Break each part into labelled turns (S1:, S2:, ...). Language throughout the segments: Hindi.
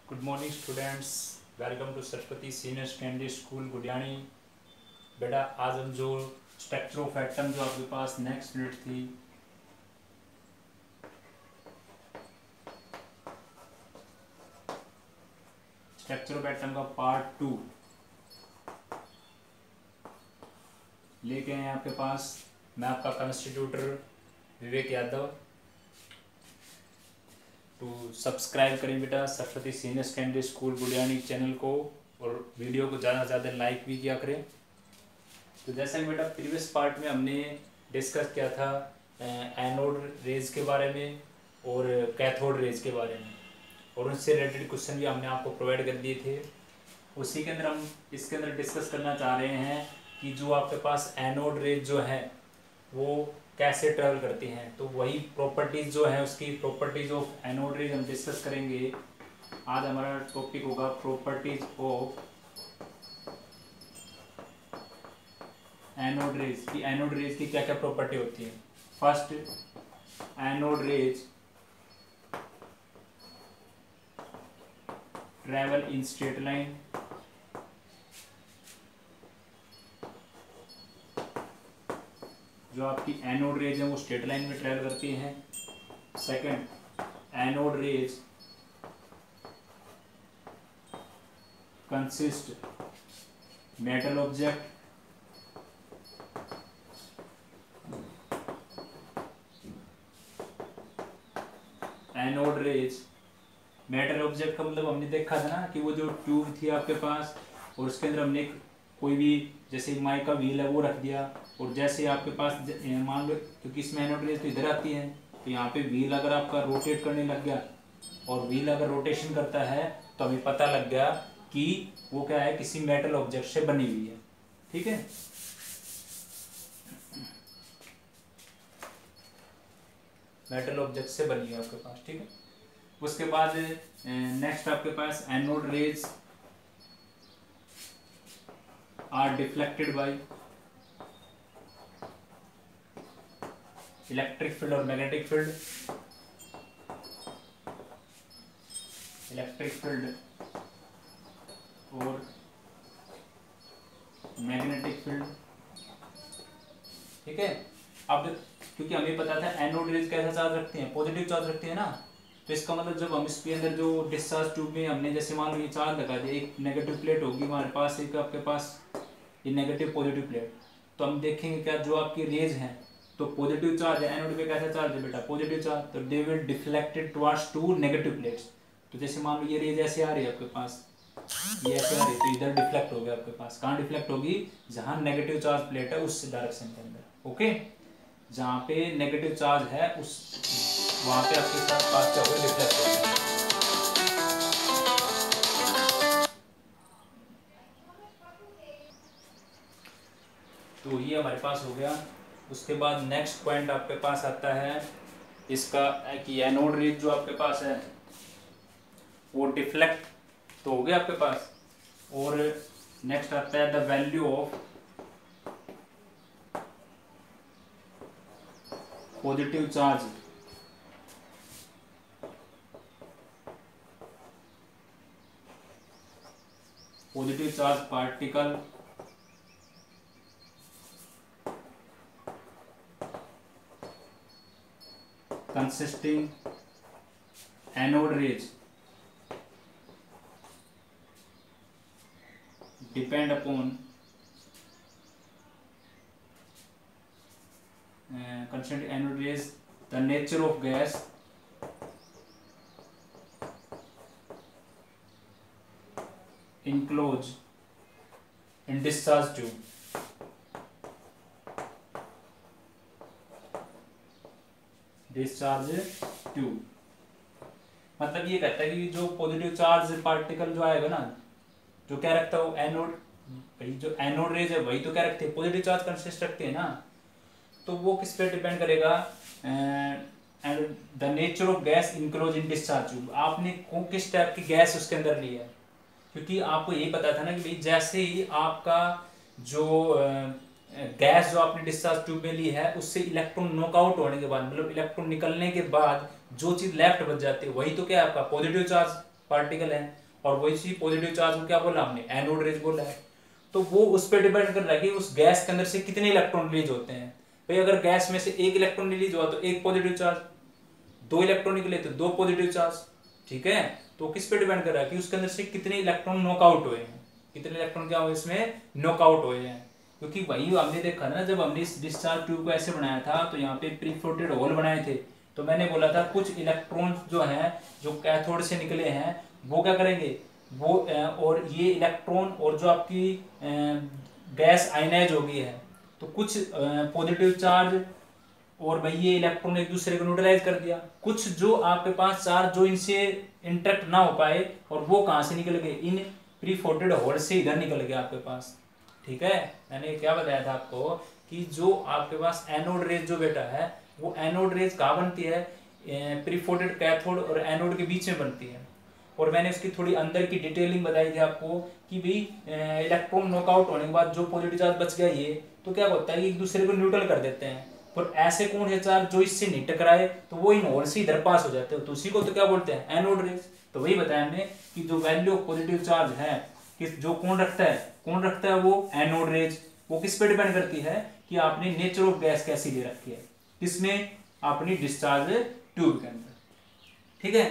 S1: Good morning students, welcome to Saraswati senior secondary school Gudiyani. बेटा आज हम जो स्ट्रक्चर ऑफ एटम जो आपके पास नेक्स्ट यूनिट थी स्ट्रक्चर ऑफ एटम का पार्ट 2 लेके आए आपके पास। मैं आपका केमिस्ट्री ट्यूटर विवेक यादव। तो सब्सक्राइब करें बेटा Saraswati senior secondary school Gudiyani channel को, और वीडियो को ज़्यादा से ज़्यादा लाइक भी किया करें। तो जैसे बेटा प्रीवियस पार्ट में हमने डिस्कस किया था एनोड रेज के बारे में और कैथोड रेज के बारे में, और उससे रिलेटेड क्वेश्चन भी हमने आपको प्रोवाइड कर दिए थे। उसी के अंदर हम इसके अंदर डिस्कस करना चाह रहे हैं कि जो आपके पास एनोड रेज जो है वो कैसे ट्रेवल करती हैं। तो वही प्रॉपर्टीज जो है उसकी प्रॉपर्टीज ऑफ एनोड रेज हम डिस्कस करेंगे। आज हमारा टॉपिक होगा प्रॉपर्टीज ऑफ एनोड रेज की। एनोड रेज की क्या क्या प्रॉपर्टी होती है। First, anode rays travel in straight line. जो आपकी एनोड रेज है वो स्ट्रेट लाइन में ट्रेवल करती हैं। Second, anode rays consist metal object anode rays metal object का मतलब हमने देखा था ना कि वो जो ट्यूब थी आपके पास और उसके अंदर हमने कोई भी जैसे माइक का व्हील है वो रख दिया, और जैसे आपके पास मान लो क्योंकि इसमें एनोड रेज तो इधर आती है, तो यहाँ पे व्हील अगर आपका रोटेट करने लग गया और व्हील अगर रोटेशन करता है तो हमें पता लग गया कि वो क्या है, किसी मेटल ऑब्जेक्ट से बनी हुई है। ठीक है, मेटल ऑब्जेक्ट से बनी है आपके पास। ठीक है, उसके बाद नेक्स्ट आपके पास anode rays are deflected by electric field और मैग्नेटिक फील्ड। इलेक्ट्रिक फील्ड और मैग्नेटिक फील्ड। ठीक है, अब क्योंकि हमें पता था एनोड रेज कैसा चार्ज रखते हैं, पॉजिटिव चार्ज रखते हैं ना, तो इसका मतलब जब हम इसके अंदर जो डिस्चार्ज ट्यूब में हमने जैसे मान लो ये चार्ज लगा दिया, एक नेगेटिव प्लेट होगी हमारे पास, एक आपके पास ये नेगेटिव पॉजिटिव प्लेट, तो हम देखेंगे क्या जो आपकी रेज हैं तो पॉजिटिव चार्ज है, एनोड पे कैसा चार्ज है बेटा, पॉजिटिव चार्ज, तो they will deflected towards to negative plates. तो जैसे मान लो ये रेज ऐसे आ रही है आपके पास, ये ऐसे आ रही है, तो इधर डिफ्लेक्ट हो गया आपके पास। कहाँ डिफ्लेक्ट होगी, जहाँ नेगेटिव चार्ज प्लेट है उस डायरेक्शन के अंदर। ओके, जहाँ पे नेगेटिव चार्ज है उस वहाँ पे आपके पास क्या होगा, डिफ्लेक्ट होगा। तो ये हमारे पास हो गया। उसके बाद नेक्स्ट पॉइंट आपके पास आता है इसका कि एनोड रेज जो आपके पास है वो डिफ्लेक्ट तो हो गया आपके पास, और नेक्स्ट आता है the value of positive charge particle consisting anode rays depend upon consisting anode rays the nature of gas enclosed in discharge tube। Discharge tube मतलब ये कहता है कि जो पॉजिटिव चार्ज पार्टिकल जो आएगा ना, जो क्या रखता है वो एनोड, भाई जो एनोड रेज है वही तो क्या रखते हैं, पॉजिटिव चार्ज कंसिस्ट रखते हैं ना, तो वो किस पे डिपेंड करेगा, the nature of gas enclose in discharge tube. आपने किस टाइप की गैस उसके अंदर ली है, क्योंकि आपको यही पता था ना कि भाई जैसे ही आपका जो गैस जो आपने डिस्चार्ज ट्यूब में ली है उससे इलेक्ट्रॉन नॉकआउट होने के बाद, मतलब इलेक्ट्रॉन निकलने के बाद जो चीज लेफ्ट बच जाती है वही तो क्या है आपका पॉजिटिव चार्ज। पार्टिकल है, और वही सी पॉजिटिव चार्ज को क्या बोला हमने, एनोड रेज बोला है। तो वो उस पर डिपेंड कर रहा है कि उस गैस के अंदर से कितने इलेक्ट्रॉन रिलीज होते हैं। भाई अगर गैस में से एक इलेक्ट्रॉन रिलीज हुआ तो एक पॉजिटिव चार्ज, दो इलेक्ट्रॉन निकले तो दो पॉजिटिव चार्ज, ठीक है। तो किस पे डिपेंड कर रहा है कि उसके अंदर से कितने इलेक्ट्रॉन नॉकआउट हुए हैं, कितने इलेक्ट्रॉन क्या हुए इसमें नॉकआउट हुए हैं। क्योंकि वही हमने देखा ना, जब हमने इस डिस्चार्ज ट्यूब को ऐसे बनाया था तो यहाँ पे प्री फ्लोटेड होल बनाए थे, तो मैंने बोला था कुछ इलेक्ट्रॉन जो हैं जो कैथोड से निकले हैं वो क्या करेंगे, वो और ये इलेक्ट्रॉन और जो आपकी गैस आयनाइज हो गई है, तो कुछ पॉजिटिव चार्ज और भाई ये इलेक्ट्रॉन एक दूसरे को न्यूट्रलाइज कर दिया। कुछ जो आपके पास चार्ज जो इनसे इंटरेक्ट ना हो पाए, और वो कहाँ से निकल गए, इन प्री फोल्डेड होल से इधर निकल गया आपके पास, ठीक है। मैंने क्या बताया था आपको कि जो आपके पास एनोड रेज जो बेटा है, वो एनोड रेज कहाँ बनती है, प्री फोल्डेड कैथोड और एनोड के बीच में बनती है। और मैंने उसकी थोड़ी अंदर की डिटेलिंग बताई थी आपको कि भाई इलेक्ट्रॉन नॉकआउट होने के बाद जो पॉजिटिव चार्ज बच गया ये, तो क्या होता है कि एक दूसरे को न्यूट्रल कर देते हैं, पर ऐसे कौन से चार्ज जो इससे नहीं टकराए तो वो इन होल से इधर पास हो जाते हैं, तो उसी को तो क्या बोलते हैं, एनोड रेज। तो वही बताया हमने कि जो वैल्यू ऑफ पॉजिटिव चार्ज है किस जो कौन रखता है वो एनोड रेज। वो किस पे डिपेंड करती है कि आपने नेचर ऑफ गैस कैसी दे रखी है, किसमें, अपनी डिस्चार्ज ट्यूब के अंदर, ठीक है।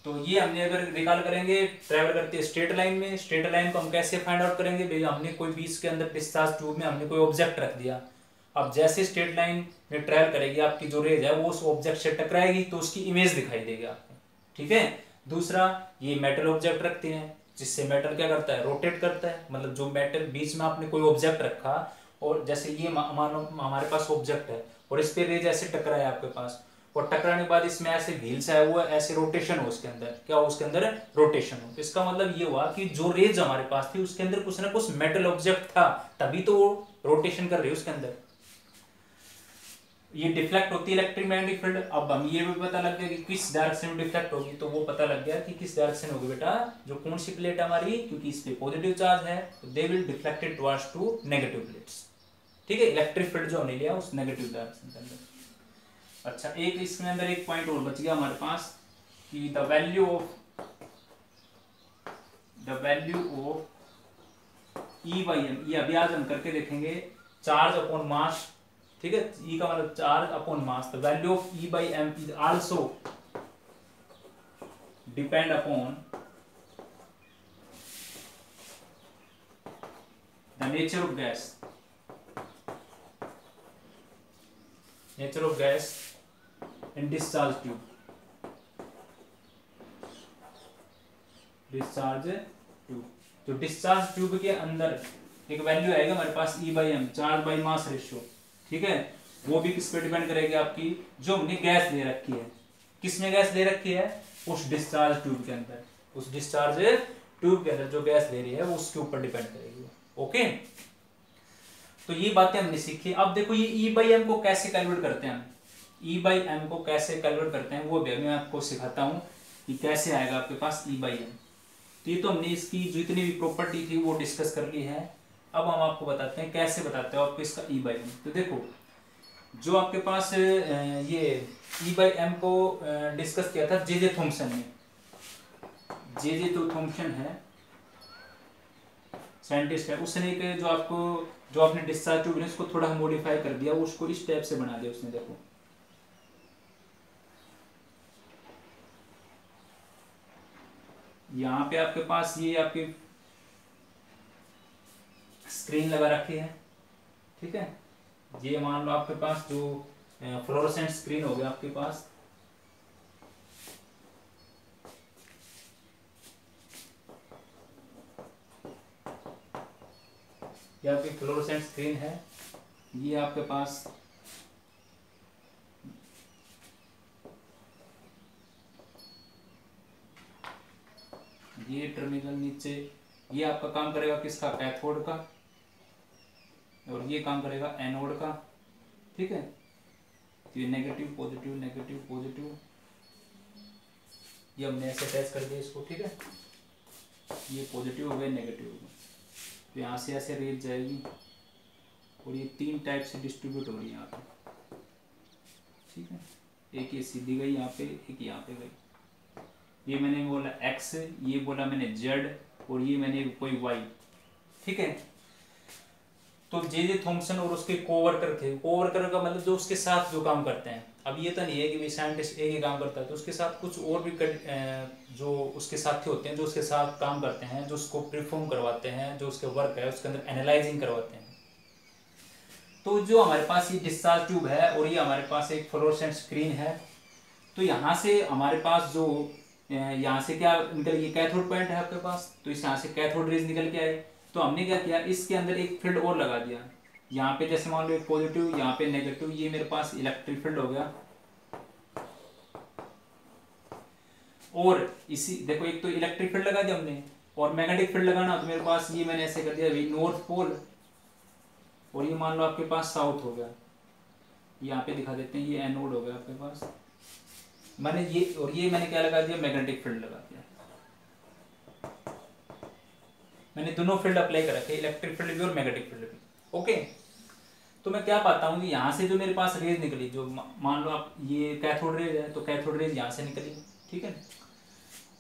S1: तो ये हमने अगर रिकॉल करेंगे, ट्रैवल करते हैं स्ट्रेट लाइन में, स्ट्रेट लाइन को हम कैसे फाइंड आउट करेंगे, भाई हमने कोई बीच के अंदर डिस्चार्ज ट्यूब में हमने कोई ऑब्जेक्ट रख दिया, अब जैसे स्ट्रेट लाइन में ट्रैवल करेगी आपकी जो रेज है वो उस ऑब्जेक्ट से टकराएगी तो उसकी इमेज दिखाई देगी आपको, ठीक है। दूसरा, ये मेटल ऑब्जेक्ट रखते हैं जिससे मेटल क्या करता है, रोटेट करता है, मतलब जो मेटल बीच में आपने कोई ऑब्जेक्ट रखा और जैसे ये मानो हमारे पास ऑब्जेक्ट है और इस पे रेज ऐसे टकराए आपके पास, और टकराने के बाद इसमें ऐसे व्हील्स है वो ऐसे रोटेशन हो उसके अंदर, क्या हो उसके अंदर रोटेशन हो। इसका मतलब ये हुआ कि जो रेज हमारे पास थी उसके अंदर कुछ ना कुछ मेटल ऑब्जेक्ट था, तभी तो वो रोटेशन कर रही है उसके अंदर। ये डिफ्लेक्ट होती है इलेक्ट्रिक मैग्नेटिक फील्ड। अब हम ये भी पता लग गया कि किस डायरेक्शन में डिफ्लेक्ट होगी, तो वो पता लग गया कि किस डायरेक्शन होगी बेटा, जो कौन सी प्लेट हमारी, क्योंकि इस पे पॉजिटिव चार्ज है तो they will deflected towards to negative plates, ठीक है। इलेक्ट्रिक फील्ड जो हमने लिया उस नेगेटिव डायरेक्शन के अंदर। अच्छा, एक इसमें अंदर एक पॉइंट और बच गया हमारे पास कि the value of e by m, ये अभी आज हम करके देखेंगे, चार्ज अपॉन मास, ठीक है। ई का मतलब charge upon mass, the value of e by m is also depend upon the nature of gas in discharge tube, जो डिस्चार्ज ट्यूब के अंदर एक वैल्यू आएगा हमारे पास e by m, charge by mass ratio, ठीक है। वो भी किस पे डिपेंड करेगी आपकी, जो हमने गैस दे रखी है, किसमें गैस दे रखी है, उस डिस्चार्ज ट्यूब के अंदर, उस डिस्चार्ज ट्यूब के अंदर जो गैस दे रही है वो उसके ऊपर डिपेंड करेगी, ओके। तो ये बातें हमने सीखी। अब देखो ये ई बाई एम को कैसे कैलकुलेट करते हैं, हम ई बाई एम को कैसे कैलकुलेट करते हैं वो भी मैं आपको सिखाता हूँ कि कैसे आएगा आपके पास ई बाई एम। तो ये तो हमने इसकी जितनी भी प्रॉपर्टी थी वो डिस्कस कर ली है। अब हम आपको बताते हैं कैसे बताते हो आपको इसका ई बाई एम। तो देखो जो आपके पास ये ई बाई एम को डिस्कस किया था जे जे थॉम्सन ने, जे तो थॉम्सन है साइंटिस्ट है, उसने एक जो आपने डिस्चार्ज ट्यूब है उसको थोड़ा मॉडिफाई कर दिया, उसको इस टाइप से बना दिया उसने। देखो यहाँ पे आपके पास ये आपकी स्क्रीन लगा रखी है, ठीक है। ये मान लो आपके पास जो फ्लोरोसेंट स्क्रीन हो गया आपके पास, ये आपकी फ्लोरोसेंट स्क्रीन है, ये आपके पास ये टर्मिनल नीचे, ये आपका काम करेगा किसका, कैथोड का, और ये काम करेगा एनोड का, ठीक है। तो ये नेगेटिव पॉजिटिव नेगेटिव पॉजिटिव, ये हमने ऐसे अटैच कर दिया इसको, ठीक है। ये पॉजिटिव हो गए नेगेटिव हो गए, तो यहाँ से ऐसे रेज जाएगी और ये तीन टाइप से डिस्ट्रीब्यूट हो रही है यहाँ पे, ठीक है। एक ये सीधी गई यहाँ पे, एक यहाँ पे गई, ये मैंने बोला x, ये बोला मैंने z, और ये मैंने कोई y। ठीक है, तो जे थॉमसन और उसके कोवर्कर थे। कोवर्कर का मतलब जो उसके साथ जो काम करते हैं। अब ये तो नहीं है कि भाई साइंटिस्ट एक ही काम करता है, तो उसके साथ कुछ और भी जो उसके साथी होते हैं, जो उसके साथ काम करते हैं, जो उसको परफॉर्म करवाते हैं, जो उसके वर्क है उसके अंदर एनालाइजिंग करवाते हैं। तो जो हमारे पास ये डिस्चार्ज ट्यूब है और ये हमारे पास एक फ्लोरोसेंट स्क्रीन है। तो यहाँ से हमारे पास जो यहाँ से क्या निकल, ये कैथोड पॉइंट है आपके पास, तो इस यहाँ से कैथोड रेज निकल के आए। तो हमने क्या किया, इसके अंदर एक फील्ड और लगा दिया। यहाँ पे जैसे मान लो एक पॉजिटिव, यहाँ पे नेगेटिव, ये मेरे पास इलेक्ट्रिक फील्ड हो गया। और इसी देखो, एक तो इलेक्ट्रिक फील्ड लगा दिया हमने, और मैग्नेटिक फील्ड लगाना तो मेरे पास ये मैंने ऐसे कर दिया भाई नॉर्थ पोल, और ये मान लो आपके पास साउथ हो गया। यहाँ पे दिखा देते हैं, ये एनोड हो गया आपके पास। मैंने ये और ये मैंने क्या लगा दिया, मैग्नेटिक फील्ड लगा दिया। मैंने दोनों फील्ड अप्लाई कर रखे, इलेक्ट्रिक फील्ड भी और मैग्नेटिक फील्ड भी। ओके, तो मैं क्या पाता हूँ कि यहाँ से जो मेरे पास रेज निकली, जो मान लो आप ये कैथोड रेज है, तो कैथोड रेज यहाँ से निकली। ठीक है,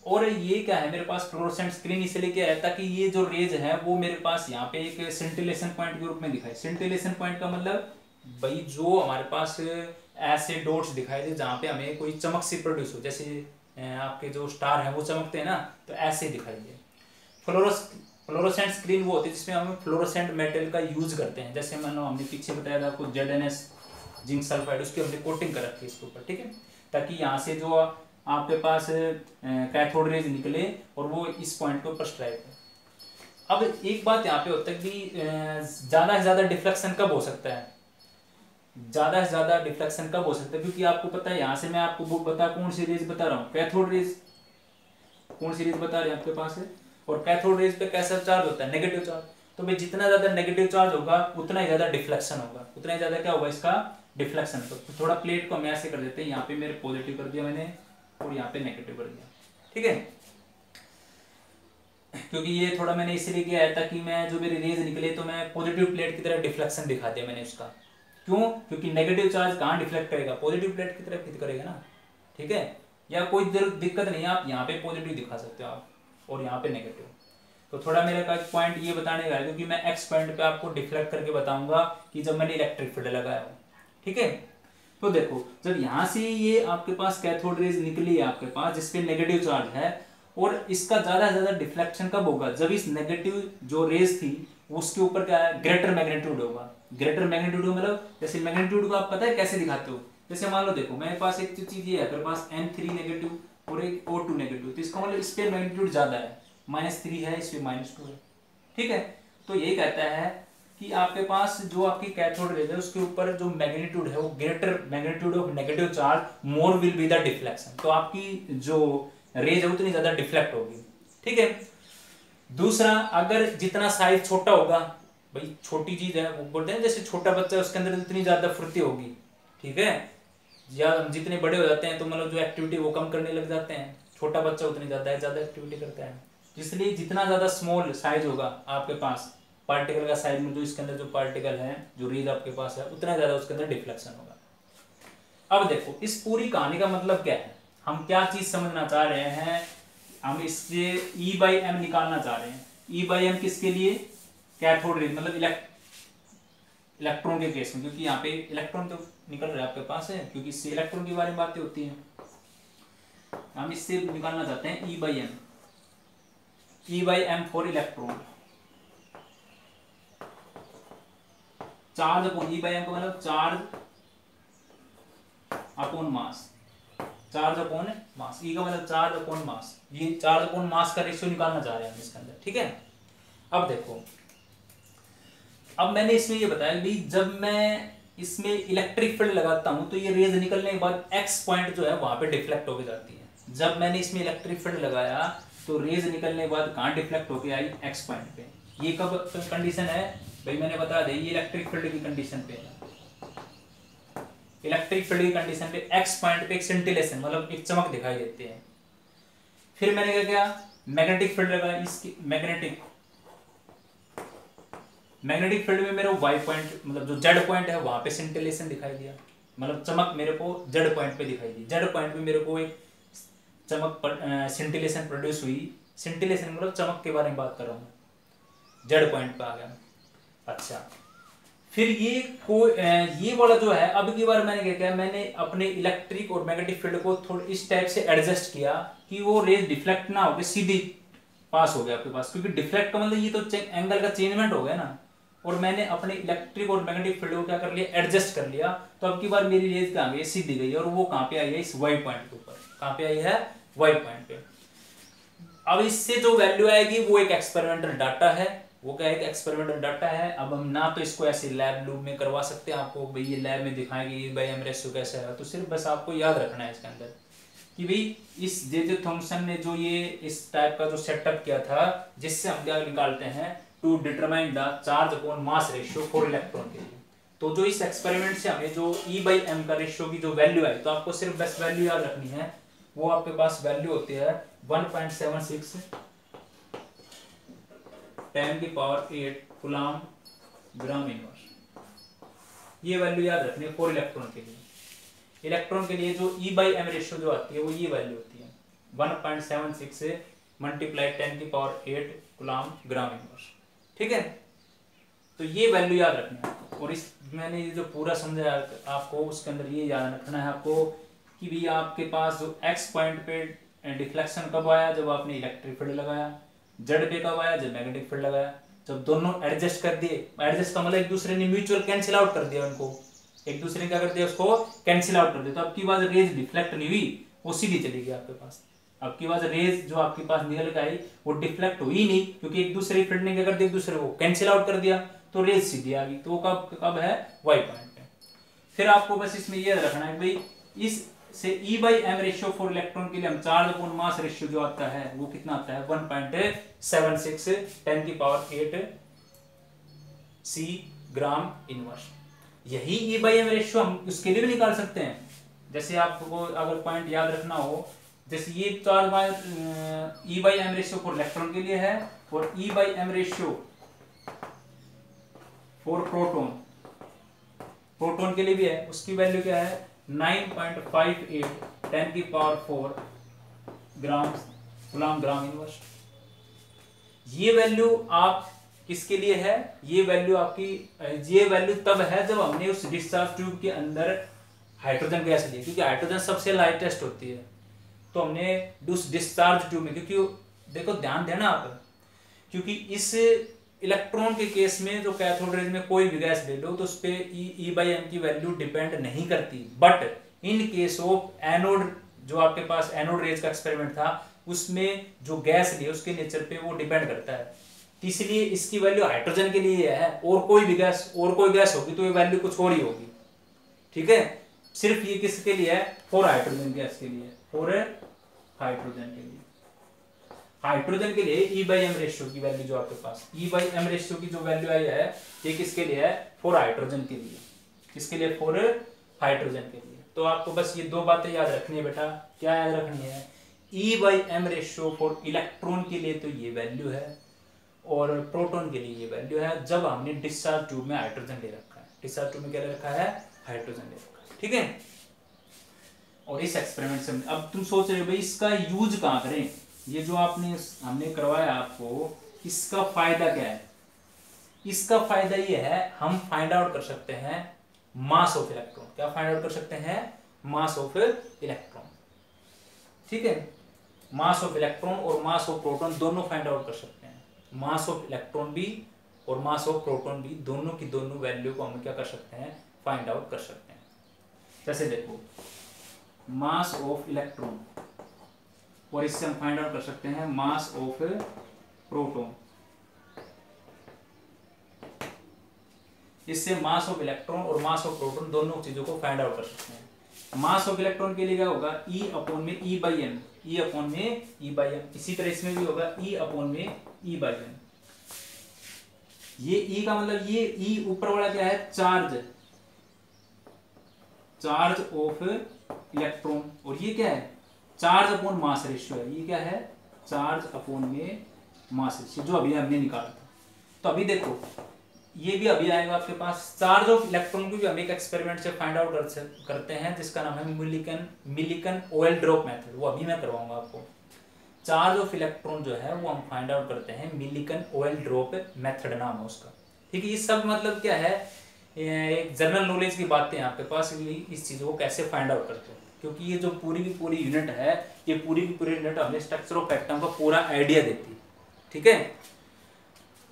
S1: और ये क्या है मेरे पास फ्लोरोसेंट स्क्रीन इसलिए क्या है, ताकि ये जो रेज है वो मेरे पास यहाँ पे एक सिंटिलेशन पॉइंट के रूप में दिखाई। सिंटिलेशन पॉइंट का मतलब भाई जो हमारे पास ऐसे डॉट्स दिखाई दे जहाँ पे हमें कोई चमक सी प्रोड्यूस हो, जैसे आपके जो स्टार है वो चमकते हैं ना, तो ऐसे दिखाई दे। फ्लोरोसेंट स्क्रीन वो होती है जिसमें हम फ्लोरोसेंट मेटल का यूज करते हैं। जैसे मानो हमने पीछे बताया था आपको ZnS जिंक सल्फाइड, उसकी हमने कोटिंग कर रखी है इसके ऊपर। ठीक है, ताकि यहाँ से जो आपके पास कैथोड रेज निकले और वो इस पॉइंट के ऊपर स्ट्राइक है। अब एक बात यहाँ पे होता है कि ज्यादा से ज्यादा डिफ्लेक्शन कब हो सकता है, ज्यादा से ज्यादा डिफ्लेक्शन कब हो सकता है, क्योंकि आपको पता है यहाँ से मैं आपको बता कौन सी रेज बता रहा हूँ, कैथोड रेज। कौन सी रेज बता रहे हैं आपके पास है, और कैथोड रेज पे कैसा चार्ज होता है, नेगेटिव चार्ज। तो भाई जितना ज्यादा नेगेटिव चार्ज होगा उतना ही ज्यादा डिफ्लेक्शन होगा, उतना ही ज्यादा क्या होगा इसका डिफ्लेक्शन। तो थोड़ा प्लेट को हम ऐसे कर देते हैं, यहाँ पे मेरे पॉजिटिव कर दिया मैंने और यहाँ पे नेगेटिव कर दिया। ठीक है, क्योंकि ये थोड़ा मैंने इसलिए किया है ताकि मैं जो मेरी रेज निकले तो मैं पॉजिटिव प्लेट की तरह डिफ्लेक्शन दिखा दिया मैंने उसका। क्यों, क्योंकि नेगेटिव चार्ज कहाँ डिफ्लेक्ट करेगा, पॉजिटिव प्लेट की तरफ करेगा ना। ठीक है, या कोई दिक्कत नहीं है, आप यहाँ पे पॉजिटिव दिखा सकते हो आप, और यहाँ पे नेगेटिव। तो थोड़ा मेरे का पॉइंट ये बताने का है, क्योंकि मैं एक्स पॉइंट पे आपको डिफ्लेक्ट करके बताऊंगा कि जब मैंने इलेक्ट्रिक फील्ड लगाया हो। ठीक है, तो देखो जब यहाँ से ये आपके पास कैथोड रेज निकली है आपके पास जिसपे नेगेटिव चार्ज है, और इसका ज्यादा से ज्यादा डिफ्लेक्शन कब होगा, जब इस नेगेटिव जो रेज थी उसके ऊपर क्या है, ग्रेटर मैग्नीट्यूड होगा। ग्रेटर मैग्नीट्यूड मतलब जैसे मैग्नीट्यूड को आप पता है कैसे दिखाते हो, जैसे मान लो देखो मेरे पास एक चीज ये है, मेरे पास N3 नेगेटिव और एक O2 नेगेटिव, तो इसका मतलब इस पे मैग्नीट्यूड ज्यादा है, -3 है, इस पे -2 है। ठीक है, तो यही कहता है कि आपके पास जो आपकी कैथोड रेज है उसके ऊपर जो मैग्नीट्यूड है वो greater magnitude of negative charge more will be the deflection, तो आपकी जो रेज है उतनी ज्यादा डिफ्लेक्ट होगी। ठीक है, दूसरा अगर जितना साइज छोटा होगा, भाई छोटी चीज है वो बोलते हैं जैसे छोटा बच्चा उसके अंदर जितनी ज्यादा फुर्ती होगी। ठीक है, या जितने बड़े हो जाते हैं तो मतलब जो एक्टिविटी वो कम करने लग जाते हैं, छोटा बच्चा उतनी ज्यादा एक्टिविटी करता है। इसलिए जितना ज्यादा स्मॉल साइज होगा आपके पास पार्टिकल का साइज में, जो इसके अंदर जो पार्टिकल है जो रेज आपके पास है उतना ज्यादा उसके अंदर डिफ्लेक्शन होगा। अब देखो इस पूरी कहानी का मतलब क्या है, हम क्या चीज समझना चाह रहे हैं, हम इससे E/m निकालना चाह रहे हैं। E/m किसके लिए, कैथोड रेज मतलब इलेक्ट्रॉन के केस में, क्योंकि यहाँ पे इलेक्ट्रॉन तो निकल रहा है आपके पास है, क्योंकि इससे इलेक्ट्रॉन के बारे में बातें होती हैं। हम इससे निकालना चाहते हैं E/m, E/m for electron. Charge upon E/m का मतलब चार्ज अपॉन मास, चार्ज अपॉन मास, E का मतलब चार्ज अपॉन मास, ये चार्ज अपॉन मास का रेशियो निकालना चाह रहे हैं हम इसके अंदर। ठीक है, अब देखो, अब मैंने इसमें ये बताया कि जब मैं इसमें इलेक्ट्रिक फील्ड लगाता हूं तो ये रेज निकलने के बाद एक्स पॉइंट जो है वहां पे डिफ्लेक्ट होके जाती है। जब मैंने इसमें इलेक्ट्रिक फील्ड लगाया तो रेज निकलने के बाद कहां डिफ्लेक्ट होके आई, एक्स पॉइंट पे। ये कब कंडीशन है भाई, मैंने बता दी, ये इलेक्ट्रिक फील्ड की कंडीशन पे है। इलेक्ट्रिक फील्ड की कंडीशन पे एक्स पॉइंट पे एक सेंटिलेशन मतलब एक चमक दिखाई देती है। फिर मैंने क्या किया, मैग्नेटिक फील्ड लगाया, इसकी मैग्नेटिक फील्ड में मेरे वाई पॉइंट मतलब जो जेड पॉइंट है वहां पे सेंटिलेशन दिखाई दिया, मतलब चमक मेरे को जेड पॉइंट पे दिखाई दी। जेड पॉइंट पे मेरे को एक चमक सिंटिलेशन प्रोड्यूस हुई, सिंटिलेशन मतलब चमक के बारे में बात कर रहा हूँ, जेड पॉइंट पे आ गया। अच्छा, फिर ये वाला जो है, अब की बार मैंने क्या किया, मैंने अपने इलेक्ट्रिक और मैग्नेटिक फील्ड को थोड़ा इस टाइप से एडजस्ट किया कि वो रेज डिफ्लेक्ट ना होकर सीधी पास हो गया आपके पास, क्योंकि डिफ्लेक्ट का मतलब ये तो एंगल का चेंजमेंट हो गया ना। और मैंने अपने इलेक्ट्रिक और मैग्नेटिक फील्ड को क्या कर लिया, एडजस्ट कर लिया। तो अब की बार मेरी रेज कहाँ गई, सीधी गई, और वो कहाँ पे आई है, इस वाई पॉइंट के ऊपर। कहाँ पे आई है, वाई पॉइंट पे। अब इससे जो वैल्यू आएगी वो एक एक्सपेरिमेंटल डाटा है, वो क्या है, एक एक्सपेरिमेंटल डाटा है। अब हम ना तो इसको ऐसे लैब लूप में करवा सकते हैं आपको, भाई ये लैब में दिखाएंगे भाई एम रेशियो कैसा है, तो सिर्फ बस आपको याद रखना है इसके अंदर कि भाई इस जे थॉमसन ने जो ये इस टाइप का जो सेटअप किया था, जिससे हम क्या निकालते हैं, to determine the charge upon mass ratio for electron के लिए। तो जो इस एक्सपेरिमेंट से हमें जो E/m का रेशियो की जो वैल्यू आई, तो आपको सिर्फ बस वैल्यू याद रखनी है। वो आपके पास वैल्यू होती है 1.76 10⁸ कूलम ग्राम इनवर्स। ये वैल्यू याद रखनी है फॉर इलेक्ट्रॉन के लिए। इलेक्ट्रॉन के लिए जो E/m रेशियो जो आती है वो ये वैल्यू होती है 1.76 मल्टीप्लाई 10⁸ कूलम ग्राम इनवर्स। ठीक है, तो ये वैल्यू याद रखना है। और इस मैंने ये जो पूरा समझाया आपको, उसके अंदर ये याद रखना है आपको कि भी आपके पास जो एक्स पॉइंट पे डिफ्लेक्शन कब आया, जब आपने इलेक्ट्रिक फील्ड लगाया, जेड पे कब आया, जब मैग्नेटिक फील्ड लगाया। जब दोनों एडजस्ट कर दिए, एडजस्ट का मतलब एक दूसरे ने म्यूचुअल कैंसिल आउट कर दिया, उनको एक दूसरे ने क्या कर दिया, उसको कैंसिल आउट कर दिया। तो अब की बार रेज डिफ्लेक्ट नहीं हुई, वो सीधी चली गई आपके पास। अब की बार रेज जो आपके पास निकल के आई वो डिफ्लेक्ट हुई नहीं, क्योंकि एक दूसरे फील्ड ने क्या कर दिया, एक दूसरे को कैंसिल आउट कर दिया, तो रेज सीधी आ गई। तो वो कब कब है, वाई पॉइंट पे। फिर आपको बस इसमें यह रखना है भाई इस से E/m रेशियो फॉर इलेक्ट्रॉन के लिए हम चार्ज अपॉन मास रेशियो जो आता है वो कितना आता है, 1.76 10⁸ C ग्राम इनवर्स। यही E/m रेशियो हम उसके लिए भी निकाल सकते हैं। जैसे आपको अगर पॉइंट याद रखना हो, जैसे ये charge E/m ratio for electron के लिए है, और E/m ratio for proton, proton के लिए भी है। उसकी वैल्यू क्या है, 9.58 10⁴ ग्राम कूलम ग्राम इनवर्स। ये वैल्यू आप किसके लिए है, ये वैल्यू आपकी, ये वैल्यू तब है जब हमने उस डिस्चार्ज ट्यूब के अंदर हाइड्रोजन गैस ली, क्योंकि हाइड्रोजन सबसे लाइटेस्ट होती है। तो हमने उस डिस्चार्ज ट्यूब में, क्योंकि देखो ध्यान देना आप, क्योंकि इस इलेक्ट्रॉन के केस में जो कैथोड रेज में कोई भी गैस ले लो तो उस पर E/m की वैल्यू डिपेंड नहीं करती। But in case of anode, जो आपके पास एनोड रेज का एक्सपेरिमेंट था, उसमें जो गैस ली उसके नेचर पे वो डिपेंड करता है। तो इसलिए इसकी वैल्यू हाइड्रोजन के लिए है, और कोई भी गैस, और कोई गैस होगी तो ये वैल्यू कुछ और ही होगी। ठीक है, सिर्फ ये किसके लिए है, फॉर हाइड्रोजन गैस के लिए, फॉर हाइड्रोजन के लिए। हाइड्रोजन के लिए E/m रेशियो की वैल्यू जो आपके पास, E/m रेशियो की जो वैल्यू आई है, ये किसके लिए है, फॉर हाइड्रोजन के लिए। किसके लिए, फॉर हाइड्रोजन के लिए। तो आपको बस ये दो बातें याद रखनी है बेटा। क्या याद रखनी है, E/m रेशियो फॉर इलेक्ट्रॉन के लिए तो ये वैल्यू है, और प्रोटॉन के लिए ये वैल्यू है, जब हमने डिस्चार्ज ट्यूब में हाइड्रोजन ले रखा है। डिस्चार्ज ट्यूब में क्या ले रखा है, हाइड्रोजन ले रखा है। ठीक है, और इस एक्सपेरिमेंट से अब तुम सोच रहे हो भाई इसका यूज कहाँ करें, ये जो हमने करवाया आपको, इसका फायदा क्या है। इसका फायदा ये है, हम फाइंड आउट कर सकते हैं मास ऑफ इलेक्ट्रॉन। क्या फाइंड आउट कर सकते हैं, मास ऑफ इलेक्ट्रॉन। ठीक है, मास ऑफ इलेक्ट्रॉन और मास ऑफ प्रोटॉन दोनों फाइंड आउट कर सकते हैं। मास ऑफ इलेक्ट्रॉन भी और मास ऑफ प्रोटॉन भी, दोनों की दोनों वैल्यू को हम क्या कर सकते हैं, फाइंड आउट कर सकते हैं। जैसे देखो मास ऑफ इलेक्ट्रॉन, और इससे हम फाइंड आउट कर सकते हैं मास ऑफ प्रोटॉन। इससे मास ऑफ इलेक्ट्रॉन और मास ऑफ प्रोटॉन दोनों चीजों को फाइंड आउट कर सकते हैं। मास ऑफ इलेक्ट्रॉन के लिए क्या होगा, E/में E/m, E/में E/m। इसी तरह इसमें भी होगा E/में E/m। ये E का मतलब, ये E ऊपर वाला क्या है, चार्ज, चार्ज ऑफ इलेक्ट्रॉन, और ये क्या है, चार्ज अपॉन मास रेशियो है। ये क्या है, चार्ज अपॉन में मास रेशियो, जो अभी हमने निकाला था। तो अभी देखो ये भी अभी आएगा आपके पास। चार्ज ऑफ इलेक्ट्रॉन को भी हम एक एक्सपेरिमेंट से फाइंड आउट करते हैं जिसका नाम है मिलिकन ऑयल ड्रॉप मेथड, वो अभी मैं करवाऊंगा आपको। चार्ज ऑफ इलेक्ट्रॉन जो है वो हम फाइंड आउट करते हैं मिलिकन ऑयल ड्रॉप मेथड नाम है उसका। ठीक है, ये सब मतलब क्या है, एक जनरल नॉलेज की बातें हैं आपके पास, इस चीज़ को कैसे फाइंड आउट करते हैं, क्योंकि ये जो पूरी की पूरी यूनिट है, ये पूरी की पूरी यूनिट हमें स्ट्रक्चर ऑफ एटम का पूरा आइडिया देती है। ठीक है,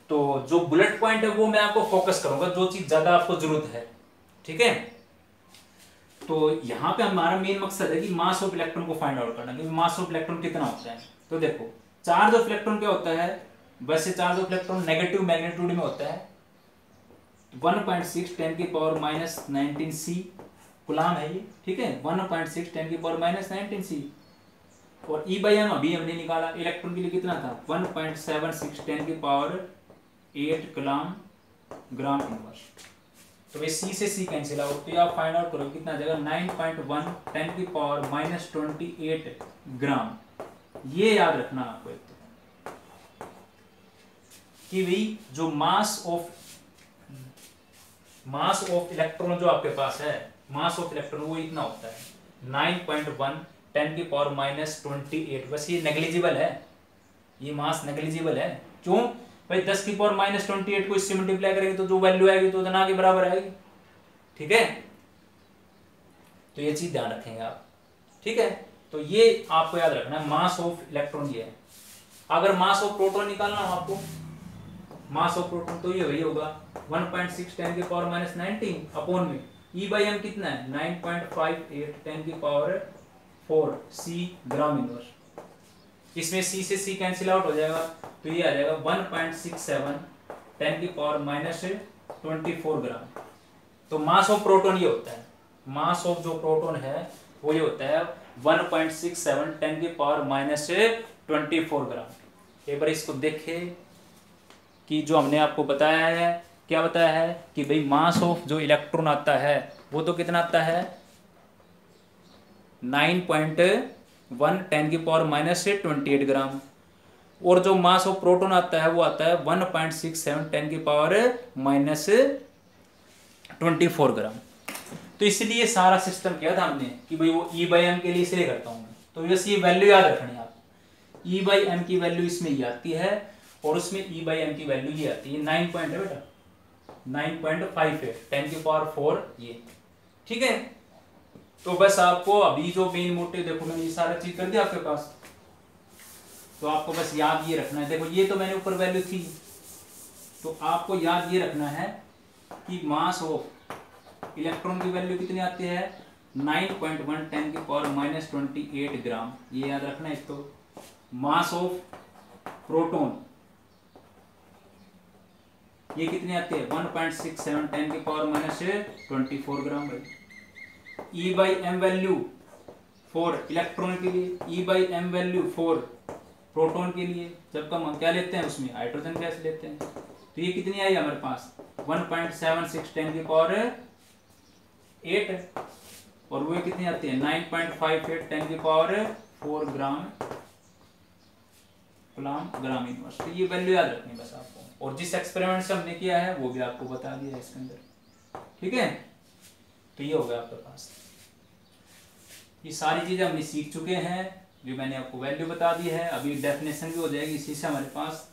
S1: तो जो बुलेट पॉइंट है वो मैं आपको फोकस करूंगा, जो चीज ज्यादा आपको जरूरत है। ठीक है, तो यहाँ पे हमारा मेन मकसद है कि मास ऑफ इलेक्ट्रॉन को फाइंड आउट करना, क्योंकि मास ऑफ इलेक्ट्रॉन कितना होता है। तो देखो, चार्ज ऑफ इलेक्ट्रॉन क्या होता है, वैसे charge of electron negative magnitude में होता है, 1.6 10 की पावर -19 सी कूलम है ये। ठीक है, 1.6 10 की पावर -19 सी। और E/m अभी हमने निकाला इलेक्ट्रॉन के लिए कितना था, 1.76 10 की पावर 8 कूलम ग्राम इनवर्स। तो ये C से C कैंसिल आउट, तो आप फाइंड आउट करोगे कितना आ जाएगा, 9.1 10 की पावर -28 ग्राम। ये याद रखना आपको एक तो, कि भाई जो मास ऑफ इलेक्ट्रॉन जो आपके पास है, मास ऑफ इलेक्ट्रॉन वो इतना होता है 9.1 10 की पावर -28। बस ये नेग्लिजिबल है, ये मास नेग्लिजिबल है। क्यों भाई, 10 की पावर -28 को इससे मल्टीप्लाई करेंगे तो जो वैल्यू आएगी तो ना के बराबर आएगी। ठीक है, तो ये चीज ध्यान रखेंगे आप। ठीक है, तो ये आपको याद रखना है, मास ऑफ इलेक्ट्रॉन ये है। अगर मास ऑफ प्रोटॉन निकालना हो आपको, मास ऑफ प्रोटॉन, तो ये वही होगा 1.6 10 की पावर -19 अपॉन में E/m कितना है, 9.58 10 की पावर 4 C ग्राम इनवर्स। इसमें C से C कैंसिल आउट हो जाएगा, तो ये आ जाएगा 1.67 10 की पावर -24 ग्राम। तो मास ऑफ प्रोटॉन ये होता है, मास ऑफ जो प्रोटॉन है वो ये होता है 1.67 10 की पावर -24 ग्राम। एक बार इसको देखें कि जो हमने आपको बताया है, क्या बताया है कि भाई मास ऑफ जो इलेक्ट्रॉन आता है वो तो कितना आता है, 9.1 10 की पावर -28 ग्राम। और जो मास ऑफ प्रोटॉन आता है वो आता है 1.67 10 की पावर -24 ग्राम। तो इसलिए सारा सिस्टम किया था हमने कि भाई वो E/m के लिए इसलिए करता हूं मैं। तो बस ये वैल्यू याद रखनी है आप, E/m की वैल्यू इसमें ये आती है और उसमें E/m की वैल्यू ये आती है 9.58 10 की पावर 4 ये। ठीक है, तो बस आपको अभी जो मेन मोटिव, देखो मैंने ये सारा चीज कर दिया आपके पास, तो आपको बस याद ये रखना है। देखो ये तो मैंने ऊपर वैल्यू थी, तो आपको याद ये रखना है कि मास ऑफ इलेक्ट्रॉन की वैल्यू कितनी आती है, 9.1 10 की पावर -28 ग्राम, ये याद रखना है। तो मास ऑफ प्रोटॉन ये कितनी आती है, 1.67 10 की पावर -24 ग्राम। भाई E/m वैल्यू फॉर इलेक्ट्रॉन के लिए, E/m वैल्यू फॉर प्रोटॉन के लिए, जब हम क्या लेते हैं उसमें हाइड्रोजन गैस लेते हैं, तो ये कितनी आई हमारे पास 1.76 10 की पावर 8, और वो कितनी आती है 9.58 10 की पावर 4 ग्राम ग्राम इनवर्स। तो ये वैल्यू याद रखनी बस आपको, और जिस एक्सपेरिमेंट से हमने किया है वो भी आपको बता दिया है इसके अंदर। ठीक है, तो ये हो गया आपके पास, ये सारी चीजें हमने सीख चुके हैं, जो मैंने आपको वैल्यू बता दी है। अभी डेफिनेशन भी हो जाएगी इसी से हमारे पास।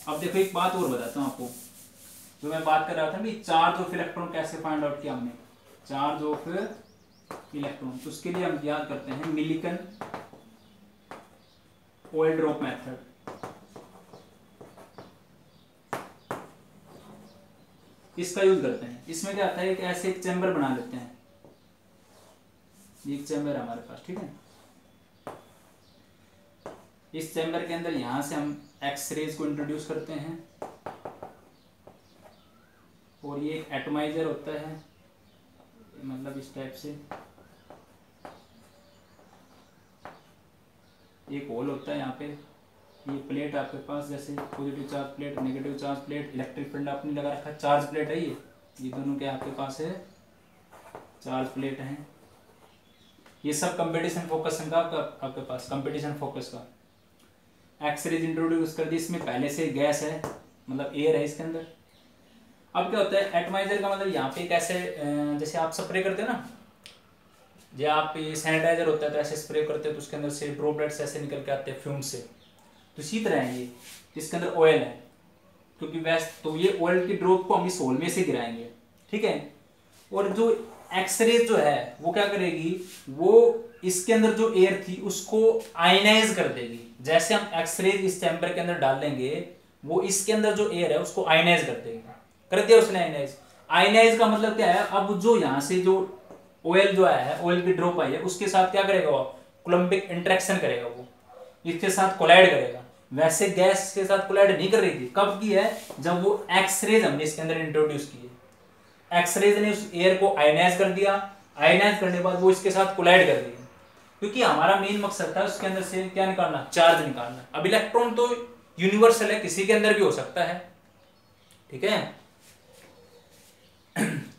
S1: अब देखो एक बात और बताता हूँ आपको, जो मैं बात कर रहा था कि चार्ज ऑफ इलेक्ट्रॉन कैसे फाइंड आउट किया हमने, चार्ज ऑफ इलेक्ट्रॉन, तो उसके लिए हम याद करते हैं मिलिकन ऑयल ड्रॉप मेथड। इसका यूज करते हैं। इसमें क्या आता है कि ऐसे एक चैम्बर बना लेते हैं, एक चैम्बर है हमारे पास। ठीक है, इस चैम्बर के अंदर यहां से हम एक्स-रेज को इंट्रोड्यूस करते हैं, और ये एक एटमाइजर होता है, मतलब इस टाइप से एक होल होता है यहाँ पे, ये प्लेट आपके पास जैसे positive charge plate, negative charge plate, electric field आपने लगा रखा है, चार्ज प्लेट है ये दोनों के आपके पास है, चार्ज प्लेट है। ये सब कंपटीशन फोकस का आपके पास, कंपटीशन फोकस का एक्स-रेज इंट्रोड्यूस कर दी। इसमें पहले से गैस है, मतलब एयर है इसके अंदर, अब क्या होता है एटमाइजर का मतलब यहाँ पे कैसे, जैसे आप स्प्रे करते हो ना, जो आप ये सैनिटाइजर होता है तो ऐसे स्प्रे करते हो तो उसके अंदर से ड्रॉपलेट्स ऐसे निकल के आते हैं फ्यूम से, तो इसी तरह है ये, इसके अंदर ऑयल है, क्योंकि वैसे तो ये ऑयल की ड्रॉप को हम इस होल में से गिराएंगे, ठीक है। और जो एक्सरेज जो है वो क्या करेगी, वो इसके अंदर जो एयर थी उसको आयनाइज कर देगी। जैसे हम एक्सरेज इस चैम्बर के अंदर डाल देंगे, वो इसके अंदर जो एयर है उसको आयनाइज कर देगी, कर दिया उसने आयनाइज। आयनाइज का मतलब क्या है, अब जो यहाँ से जो ऑयल जो आया है, ऑयल की ड्रॉप आई है, उसके साथ क्या करेगा वो, कोलम्बिक इंटरेक्शन करेगा, वो इसके साथ कोलाइड करेगा। वैसे गैस के साथ कोलाइड नहीं कर रही थी, कब की है, जब वो एक्सरेज हमने इसके अंदर इंट्रोड्यूस की है। एक्सरेज ने उस एयर को आयनाइज कर दिया, आयनाइज करने के बाद वो इसके साथ कोलाइड कर दिया, क्योंकि हमारा मेन मकसद था उसके अंदर से क्या निकालना, चार्ज निकालना। अब इलेक्ट्रॉन तो यूनिवर्सल है, किसी के अंदर भी हो सकता है, ठीक है।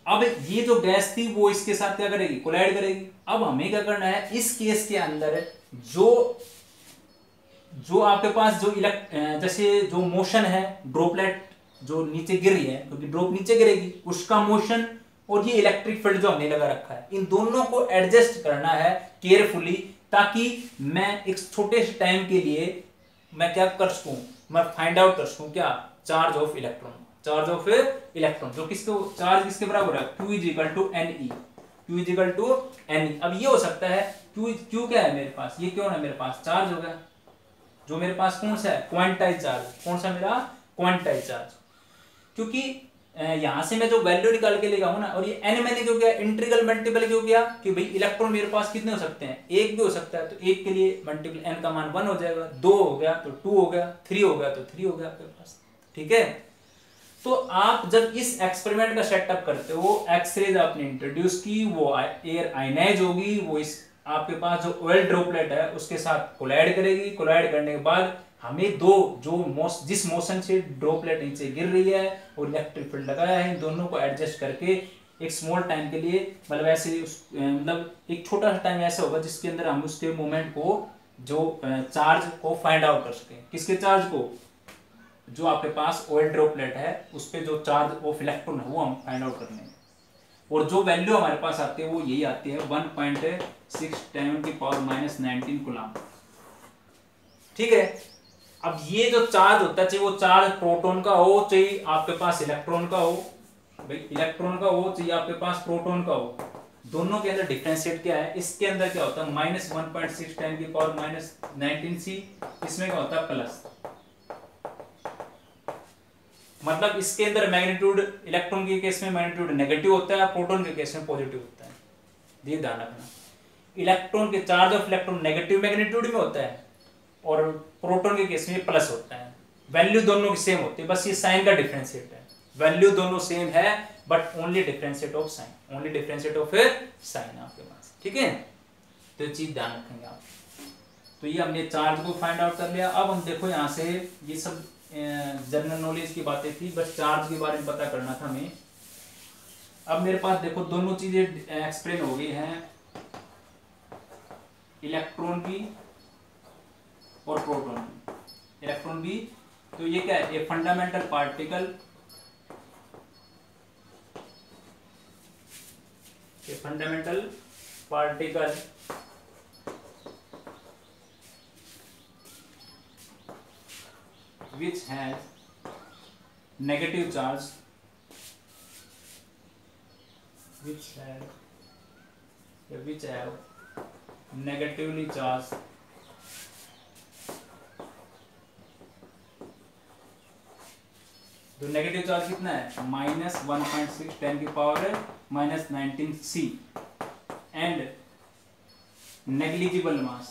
S1: अब ये जो गैस थी वो इसके साथ क्या करेगी, कोलाइड करेगी। अब हमें क्या करना है, इस केस के अंदर जो आपके पास जो जैसे जो मोशन है, ड्रॉपलेट जो नीचे गिर रही है, क्योंकि ड्रॉप नीचे गिरेगी, उसका मोशन और ये इलेक्ट्रिक फील्ड जो हमने लगा रखा है, इन दोनों को एडजस्ट करना है केयरफुली, ताकि मैं एक छोटे से टाइम के लिए मैं क्या कर सकूं, मैं फाइंड आउट कर सकूं क्या, charge of electron. Charge of electron जो किसको, चार्ज किसके बराबर है, Q is equal to NE, Q is equal to NE। अब ये हो सकता है Q क्या है मेरे पास, ये क्यों है मेरे पास, चार्ज हो गया, जो मेरे पास कौन सा है, क्वांटाइज चार्ज, कौन सा मेरा, क्वांटाइज चार्ज। क्योंकि यहां से मैं जो वैल्यू निकाल के लेगा हूं ना, और ये n मैंने क्यों किया, इंटीग्रल मल्टीपल क्यों किया, कि भाई इलेक्ट्रॉन मेरे पास कितने हो सकते हैं, एक भी हो सकता है, तो एक के लिए मल्टीपल n का मान 1 हो जाएगा, 2 हो गया तो 2 हो गया, 3 हो गया तो 3 हो गया आपके पास, ठीक है। तो आप जब इस एक्सपेरिमेंट का सेटअप करते हो, एक्सरेज आपने इंट्रोड्यूस की, वो एयर आयनाइज होगी, वो इस आपके पास जो ऑयल ड्रॉपलेट है उसके साथ कोलाइड करेगी, कोलाइड करने के बाद हमें जिस मोशन से ड्रॉपलेट नीचे गिर रही है और इलेक्ट्रिक फील्ड लगाया है, इन दोनों को एडजस्ट करके एक स्मॉल टाइम के लिए, मतलब ऐसे मतलब एक छोटा सा टाइम ऐसा होगा जिसके अंदर हम उसके मोमेंट को, जो चार्ज को फाइंड आउट कर सकें। किसके चार्ज को, जो आपके पास ऑयल ड्रॉपलेट है उस पे जो चार्ज ऑफ इलेक्ट्रॉन है वो हम फाइंड आउट करने हैं। और जो वैल्यू हमारे पास आती है वो यही आती है 1.610 की पावर -19 कूलम, ठीक है। अब ये जो चार्ज होता है, चाहे वो चार्ज प्रोटॉन का हो, चाहे आपके पास इलेक्ट्रॉन का हो, भाई इलेक्ट्रॉन का हो चाहे आपके पास प्रोटॉन का हो, दोनों के अंदर डिफरेंशिएट क्या है, इसके अंदर क्या होता है -1.610 की पावर -19c, इसमें क्या होता है प्लस, मतलब इसके अंदर मैग्नीट्यूड, इलेक्ट्रॉन के केस में मैग्नीट्यूड नेगेटिव होता है, प्रोटॉन के केस में पॉजिटिव होता है, ये ध्यान रखना। इलेक्ट्रॉन के charge of electron negative magnitude में होता है और प्रोटॉन के केस में प्लस होता है। वैल्यू दोनों की सेम होती है, बस ये साइन का डिफरेंशिएट है, वैल्यू दोनों सेम है but only differentiate of sine, only differentiate of sine आपके पास, ठीक है। तो ये चीज ध्यान रखेंगे आप। तो ये हमने चार्ज को फाइंड आउट कर लिया। अब हम देखो यहाँ से, ये सब जनरल नॉलेज की बातें थी, बस चार्ज के बारे में पता करना था हमें। अब मेरे पास देखो दोनों चीजें एक्सप्लेन हो गई हैं, इलेक्ट्रॉन भी और प्रोटॉन भी। इलेक्ट्रॉन भी तो ये क्या है, ये फंडामेंटल पार्टिकल, ये fundamental particle which has negative charge, which have negatively charged तो नेगेटिव चार्ज कितना है, -1.610 की power -19c and negligible mass,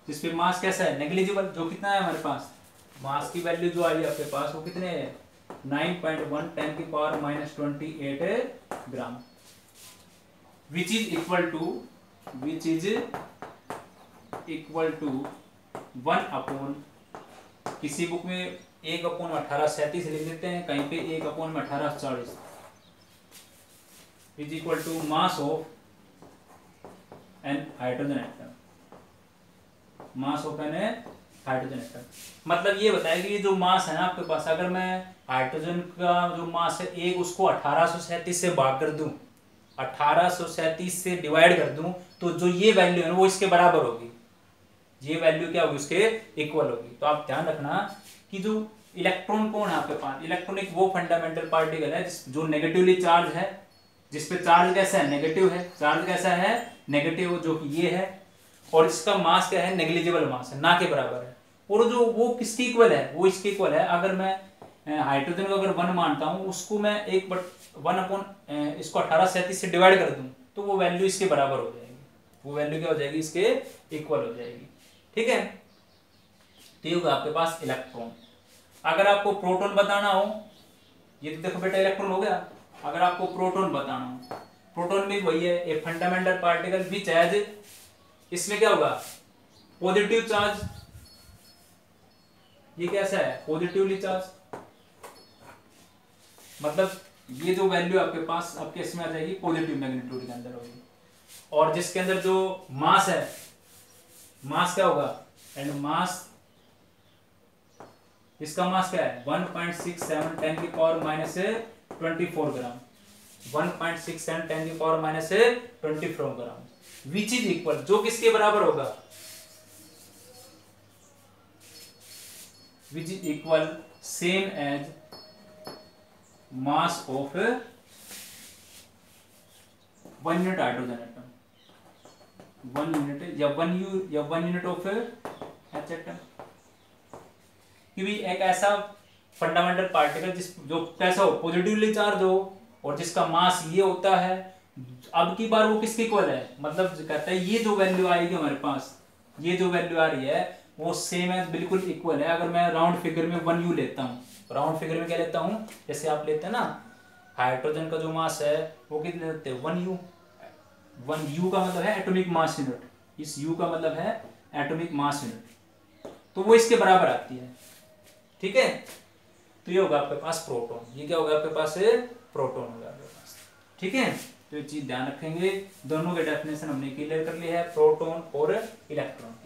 S1: जिसपे मास कैसा है, नेग्लिजिबल, जो कितना है हमारे पास, मास की वैल्यू जो आई है आपके पास वो कितने है, 9.110 की power -28 gram, which is equal to 1 किसी बुक में 1/1837 लिख देते हैं, कहीं पे 1/1840, is equal to mass of an hydrogen atom, mass of an hydrogen atom. मतलब ये बताया कि ये जो मास है ना आपके पास, अगर मैं हाइड्रोजन का जो मास है एक उसको 1837 से भाग कर दूं, 1837 से डिवाइड कर दूं, तो जो ये वैल्यू है ना वो इसके बराबर होगी, ये वैल्यू क्या होगी उसके इक्वल होगी। तो आप ध्यान रखना कि जो इलेक्ट्रॉन कौन है आपके पास, इलेक्ट्रॉन एक वो फंडामेंटल पार्टिकल है जो नेगेटिवली चार्ज है, जिसपे चार्ज कैसा है, नेगेटिव है, चार्ज कैसा है, नेगेटिव, जो कि ये है, और इसका मास क्या है, नेग्लिजिबल मास है, ना के बराबर है। और जो वो किसके इक्वल है, वो इसके इक्वल है। अगर मैं हाइड्रोजन को अगर 1 मानता हूं, उसको मैं 1/1 इसको 1837 से डिवाइड कर दूं, तो वो वैल्यू इसके बराबर हो जाएगी, वो वैल्यू क्या हो जाएगी, इसके इक्वल हो जाएगी। ठीक है, तो ये होगा आपके पास इलेक्ट्रॉन। अगर आपको प्रोटॉन बताना हो, ये तो देखो बेटा इलेक्ट्रॉन हो गया, अगर आपको प्रोटॉन बताना हो, प्रोटॉन भी वही है, a fundamental particle which has, इसमें क्या होगा, पॉजिटिव चार्ज, ये कैसा है, पॉजिटिवली चार्ज, मतलब ये जो वैल्यू आपके पास आपके इसमें आ जाएगी पॉजिटिव मैग्नीट्यूड के अंदर होगी। और जिसके अंदर जो मास है, मास क्या होगा, एंड मास, इसका मास क्या है 1.67 10 की पावर माइनस 24 ग्राम, 1.67 10 की power minus 24 gram, which is equal, जो किसके बराबर होगा, which is equal same as mass of 1 unit hydrogen atom, 1 unit या 1 यूनिट ऑफ एच एटम। कि भी एक ऐसा फंडामेंटल पार्टिकल जिस जो कैसा हो, पॉजिटिवली चार्ज हो, और जिसका मास ये होता है, अब की बार वो किसके इक्वल है, मतलब कहता है ये जो वैल्यू आएगी हमारे पास, ये जो वैल्यू आ रही है वो सेम है, बिल्कुल इक्वल है। अगर मैं राउंड फिगर में 1 यू लेता हूँ, राउंड फिगर में क्या लेता हूँ, जैसे आप लेते हैं ना, हाइड्रोजन का जो मास है वो कितने लेते हैं, 1 यू, 1 यू का मतलब है एटॉमिक मास यूनिट, इस यू का मतलब है एटॉमिक मास यूनिट, तो वो इसके बराबर आती है। ठीक है, तो ये होगा आपके पास प्रोटॉन, ये क्या होगा आपके पास, प्रोटॉन होगा आपके पास। ठीक है, तो ये चीज ध्यान रखेंगे, दोनों के डेफिनेशन हमने क्लियर कर ली है, प्रोटॉन और इलेक्ट्रॉन की।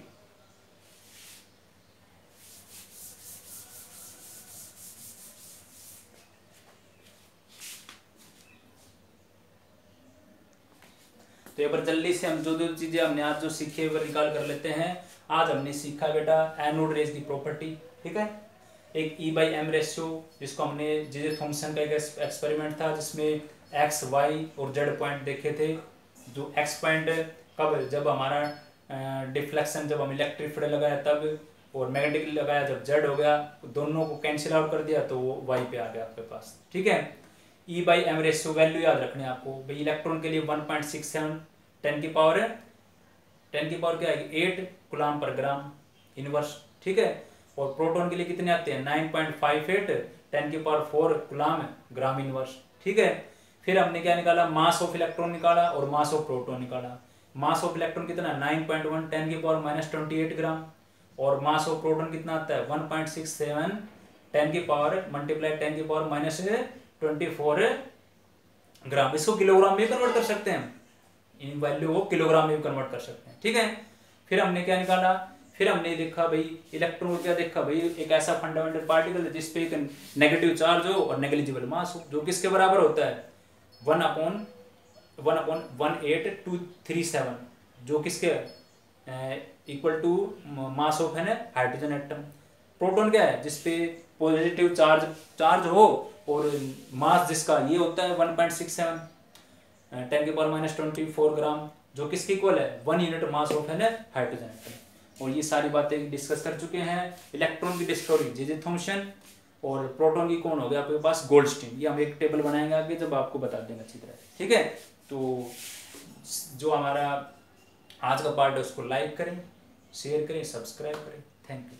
S1: तो एक बार जल्दी से हम जो जो चीजें हमने आज जो सीखे वो निकाल कर लेते हैं। आज हमने सीखा बेटा एनोड रेज की प्रॉपर्टी, ठीक है, एक E/m रेशियो, जिसको हमने जे थॉमसन का एक एक्सपेरिमेंट था जिसमें x, y और z पॉइंट देखे थे। जो x पॉइंट कब, जब हमारा डिफ्लेक्शन, जब हम इलेक्ट्रिक फील्ड लगाया तब, और मैग्नेटिक लगाया जब z हो गया, दोनों को कैंसिल आउट कर दिया तो वो y पे आ गया आपके पास। ठीक है, E/m रेशियो वैल्यू याद रखनी है आपको भाई। इलेक्ट्रॉन के लिए 1.67 10 की पावर क्या आएगी 8 कूलम पर ग्राम इनवर्स। ठीक है, और प्रोटॉन के लिए कितने आते हैं 9.58 10 की पावर 4 कूलम ग्राम इनवर्स। ठीक है, फिर हमने क्या निकाला, मास ऑफ इलेक्ट्रॉन निकाला और मास ऑफ प्रोटॉन निकाला। मास ऑफ इलेक्ट्रॉन कितना 9.1 10 की पावर -28 ग्राम, और मास ऑफ प्रोटॉन कितना आता है 1.67 10 की पावर मल्टीप्लाई 10 की पावर -24 ग्राम। इसको किलोग्राम में कन्वर्ट कर सकते हैं, इन वैल्यू को किलोग्राम में कन्वर्ट कर सकते हैं। ठीक है, फिर हमने क्या निकाला, फिर हमने देखा भाई इलेक्ट्रॉन को क्या देखा भाई, एक ऐसा फंडामेंटल पार्टिकल है जिसपे एक नेगेटिव चार्ज हो और नेग्लिजिबल मास हो, जो किसके बराबर होता है 1/18237, जो किसके इक्वल टू मास ऑफ है ना हाइड्रोजन एटम। प्रोटॉन क्या है, जिसपे पॉजिटिव चार्ज हो और मास जिसका ये होता है 1.67 10 की पावर -24 ग्राम, जो किसके इक्वल है 1 यूनिट मास ऑफ है ना हाइड्रोजन एटम। और ये सारी बातें डिस्कस कर चुके हैं। इलेक्ट्रॉन की डिस्कवरी जे थॉमसन, और प्रोटॉन की कौन हो गया आपके पास गोल्डस्टीन। ये हम एक टेबल बनाएंगे आगे जब आपको बता देंगे अच्छी तरह। ठीक है, तो जो हमारा आज का पार्ट है उसको लाइक करें, शेयर करें, सब्सक्राइब करें। Thank you.